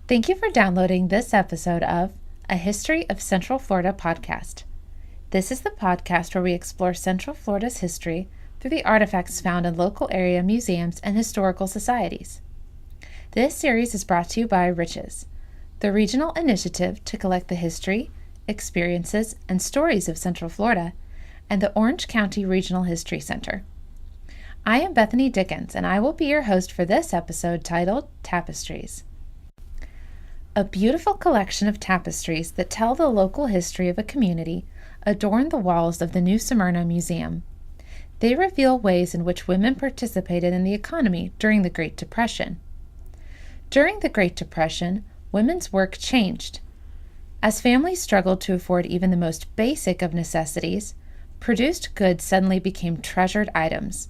Thank you for downloading this episode of A History of Central Florida podcast. This is the podcast where we explore Central Florida's history through the artifacts found in local area museums and historical societies. This series is brought to you by Riches, the regional initiative to collect the history, experiences, and stories of Central Florida, and the Orange County Regional History Center. I am Bethany Dickens, and I will be your host for this episode titled Tapestries. A beautiful collection of tapestries that tell the local history of a community adorn the walls of the new Smyrna Museum. They reveal ways in which women participated in the economy during the Great Depression. During the Great Depression, women's work changed. As families struggled to afford even the most basic of necessities, produced goods suddenly became treasured items.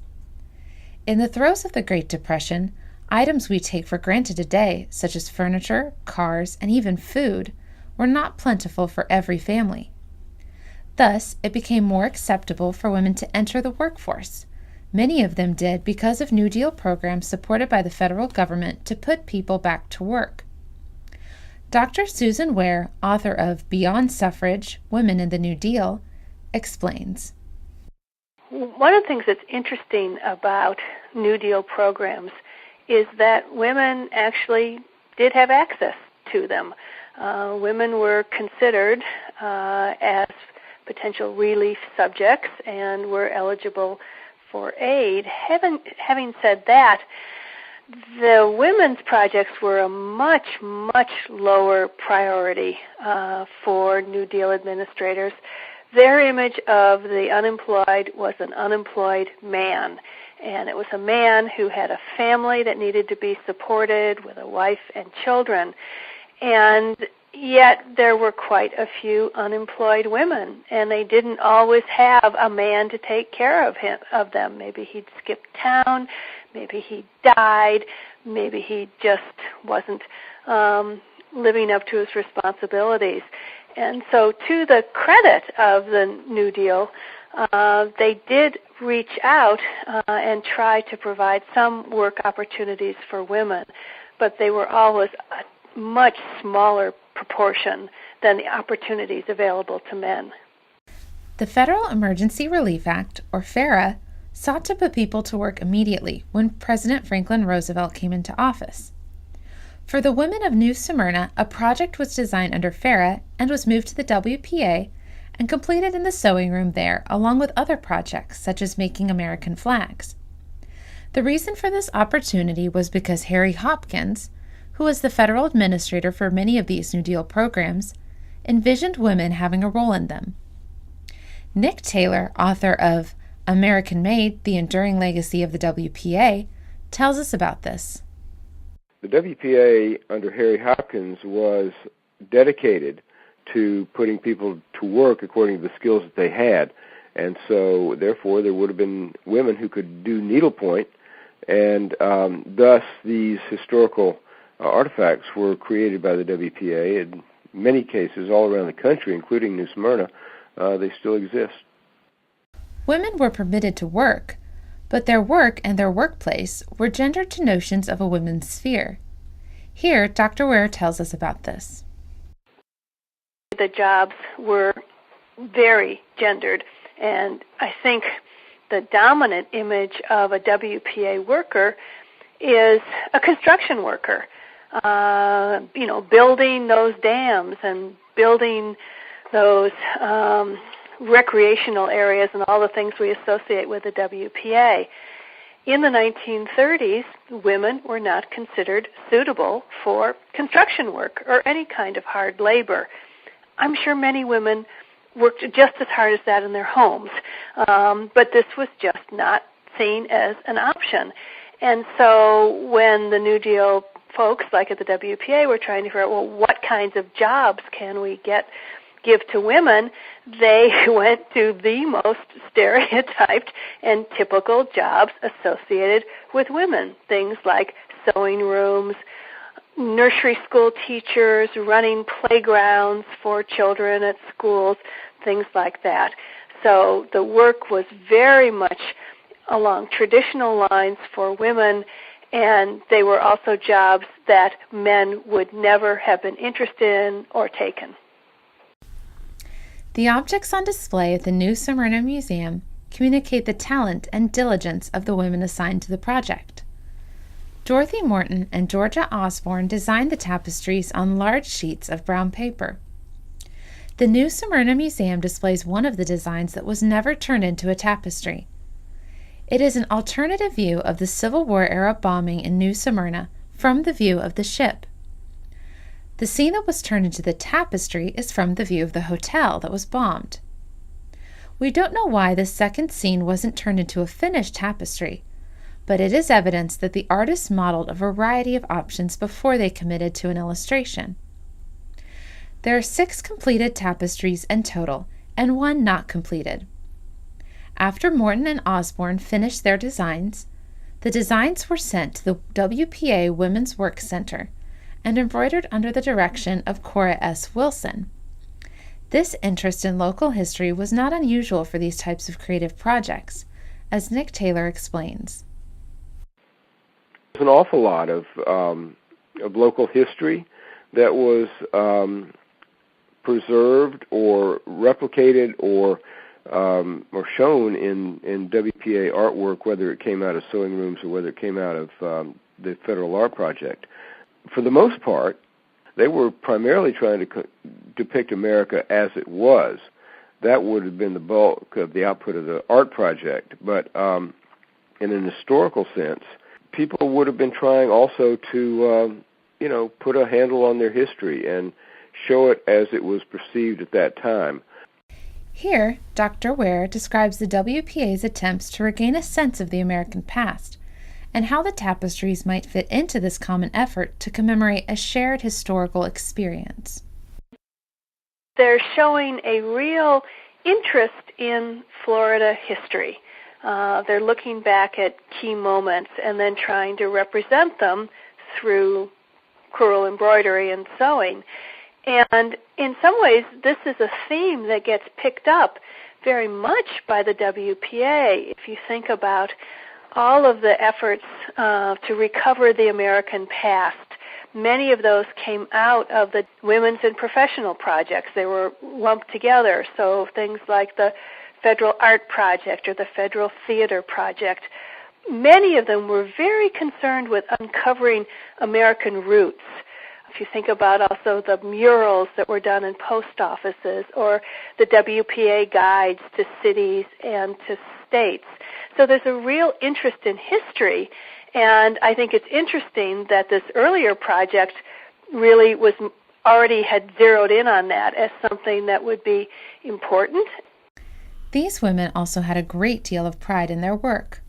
In the throes of the Great Depression, items we take for granted today, such as furniture, cars, and even food, were not plentiful for every family. Thus, it became more acceptable for women to enter the workforce. Many of them did because of New Deal programs supported by the federal government to put people back to work. Dr. Susan Ware, author of Beyond Suffrage, Women in the New Deal, explains. One of the things that's interesting about New Deal programs is that women actually did have access to them. Women were considered as potential relief subjects and were eligible for aid. Having said that, the women's projects were a much, much lower priority for New Deal administrators. Their image of the unemployed was an unemployed man. And it was a man who had a family that needed to be supported with a wife and children. And yet there were quite a few unemployed women, and they didn't always have a man to take care of them. Maybe he'd skipped town, maybe he died, they he just wasn't living up to his responsibilities. And so to the credit of the New Deal, they did reach out and try to provide some work opportunities for women, but they were always a much smaller proportion than the opportunities available to men. The Federal Emergency Relief Act, or Fara, sought to put people to work immediately when President Franklin Roosevelt came into office. For the women of New Smyrna, a project was designed under Fara and was moved to the WPA and completed in the sewing room there, along with other projects such as making American flags. The reason for this opportunity was because Harry Hopkins, who was the federal administrator for many of these New Deal programs, envisioned women having a role in them. Nick Taylor, author of American Made, The Enduring Legacy of the WPA, tells us about this. The WPA under Harry Hopkins was dedicated to putting people to work according to the skills that they had. And so, therefore, there would have been women who could do needlepoint, and thus these historical artifacts were created by the WPA. In many cases, all around the country, including New Smyrna, they still exist. Women were permitted to work, but their work and their workplace were gendered to notions of a women's sphere. Here, Dr. Ware tells us about this. The jobs were very gendered, and I think the dominant image of a WPA worker is a construction worker, building those dams and building those recreational areas and all the things we associate with the WPA. In the 1930s, women were not considered suitable for construction work or any kind of hard labor. I'm sure many women worked just as hard as that in their homes, but this was just not seen as an option. And so when the New Deal folks, like at the WPA, were trying to figure out, well, what kinds of jobs can we give to women, they went to the most stereotyped and typical jobs associated with women, things like sewing rooms, nursery school teachers, running playgrounds for children at schools, things like that. So the work was very much along traditional lines for women, And they were also jobs that men would never have been interested in or taken. The objects on display at the new Smyrna Museum communicate the talent and diligence of the women assigned to the project. Dorothy Morton and Georgia Osborne designed the tapestries on large sheets of brown paper. The new Smyrna Museum displays one of the designs that was never turned into a tapestry. It is an alternative view of the Civil War-era bombing in New Smyrna from the view of the ship. The scene that was turned into the tapestry is from the view of the hotel that was bombed. We don't know why the second scene wasn't turned into a finished tapestry, but it is evidence that the artists modeled a variety of options before they committed to an illustration. There are 6 completed tapestries in total, and 1 not completed. After Morton and Osborne finished their designs, the designs were sent to the WPA Women's Work Center and embroidered under the direction of Cora S. Wilson. This interest in local history was not unusual for these types of creative projects, as Nick Taylor explains. There's an awful lot of local history that was preserved or replicated or shown in WPA artwork, whether it came out of sewing rooms or whether it came out of the Federal Art Project. For the most part, they were primarily trying to depict America as it was. That would have been the bulk of the output of the art project. But in an historical sense, people would have been trying also to, put a handle on their history and show it as it was perceived at that time. Here, Dr. Ware describes the WPA's attempts to regain a sense of the American past and how the tapestries might fit into this common effort to commemorate a shared historical experience. They're showing a real interest in Florida history. They're looking back at key moments and then trying to represent them through crewel embroidery and sewing. And in some ways, this is a theme that gets picked up very much by the WPA. If you think about all of the efforts to recover the American past, many of those came out of the women's and professional projects. They were lumped together. So things like the Federal Art Project or the Federal Theater Project, many of them were very concerned with uncovering American roots. If you think about also the murals that were done in post offices or the WPA guides to cities and to states. So there's a real interest in history, and I think it's interesting that this earlier project really already had zeroed in on that as something that would be important. These women also had a great deal of pride in their work.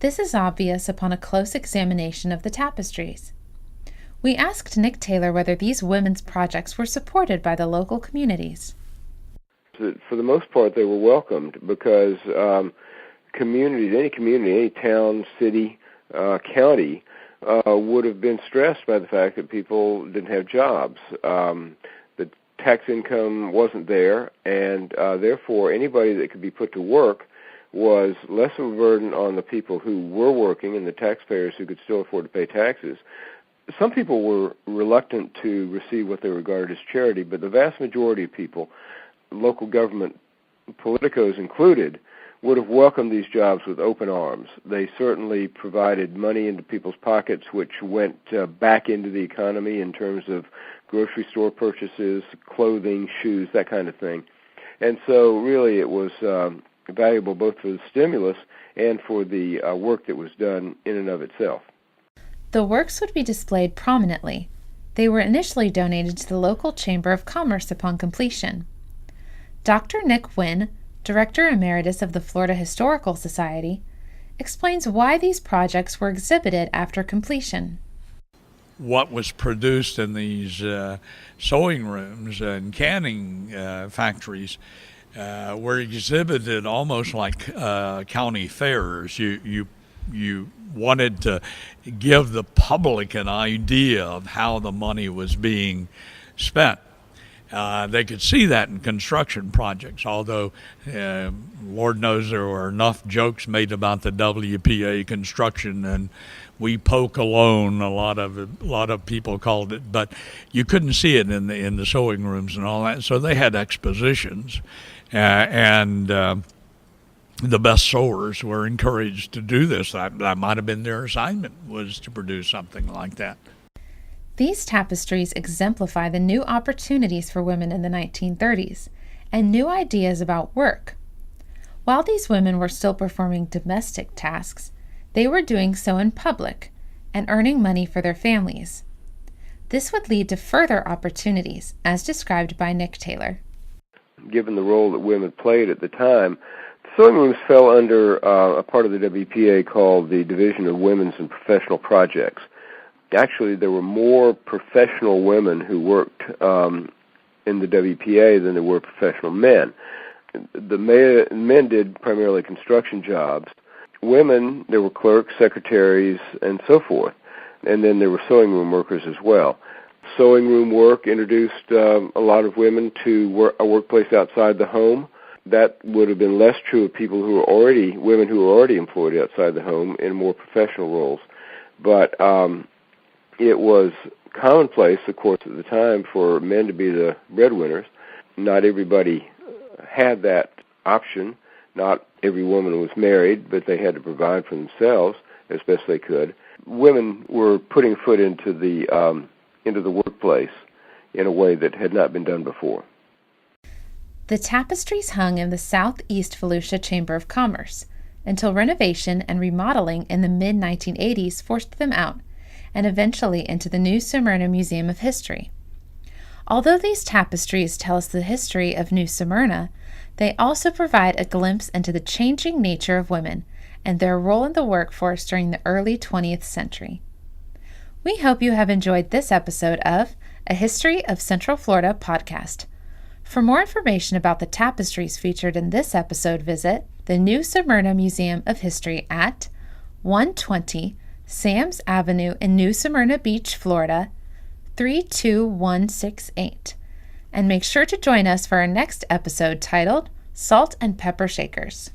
This is obvious upon a close examination of the tapestries. We asked Nick Taylor whether these women's projects were supported by the local communities. For the most part, they were welcomed because any community, any town, city, county would have been stressed by the fact that people didn't have jobs. The tax income wasn't there, and therefore anybody that could be put to work was less of a burden on the people who were working and the taxpayers who could still afford to pay taxes. Some people were reluctant to receive what they regarded as charity, but the vast majority of people, local government, politicos included, would have welcomed these jobs with open arms. They certainly provided money into people's pockets, which went back into the economy in terms of grocery store purchases, clothing, shoes, that kind of thing. And so really it was valuable both for the stimulus and for the work that was done in and of itself. The works would be displayed prominently. They were initially donated to the local Chamber of Commerce upon completion. Dr. Nick Wynne, Director Emeritus of the Florida Historical Society, explains why these projects were exhibited after completion. What was produced in these sewing rooms and canning factories were exhibited almost like county fairs. You wanted to give the public an idea of how the money was being spent. They could see that in construction projects, although Lord knows there were enough jokes made about the WPA construction, and we poke alone, a lot of people called it, but you couldn't see it in the sewing rooms and all that. So they had expositions, and the best sewers were encouraged to do this. That might have been their assignment, was to produce something like that. These tapestries exemplify the new opportunities for women in the 1930s and new ideas about work. While these women were still performing domestic tasks, they were doing so in public and earning money for their families. This would lead to further opportunities, as described by Nick Taylor. Given the role that women played at the time, sewing rooms fell under a part of the WPA called the Division of Women's and Professional Projects. Actually, there were more professional women who worked in the WPA than there were professional men. The men did primarily construction jobs. Women, there were clerks, secretaries, and so forth. And then there were sewing room workers as well. Sewing room work introduced a lot of women to a workplace outside the home. That would have been less true of women who were already employed outside the home in more professional roles. But it was commonplace, of course, at the time for men to be the breadwinners. Not everybody had that option. Not every woman was married, but they had to provide for themselves as best they could. Women were putting foot into the workplace in a way that had not been done before. The tapestries hung in the Southeast Volusia Chamber of Commerce until renovation and remodeling in the mid-1980s forced them out, and eventually into the new Smyrna Museum of History. Although these tapestries tell us the history of New Smyrna, they also provide a glimpse into the changing nature of women and their role in the workforce during the early 20th century. We hope you have enjoyed this episode of A History of Central Florida podcast. For more information about the tapestries featured in this episode, visit the New Smyrna Museum of History at 120 Sam's Avenue in New Smyrna Beach, Florida, 32168. And make sure to join us for our next episode titled Salt and Pepper Shakers.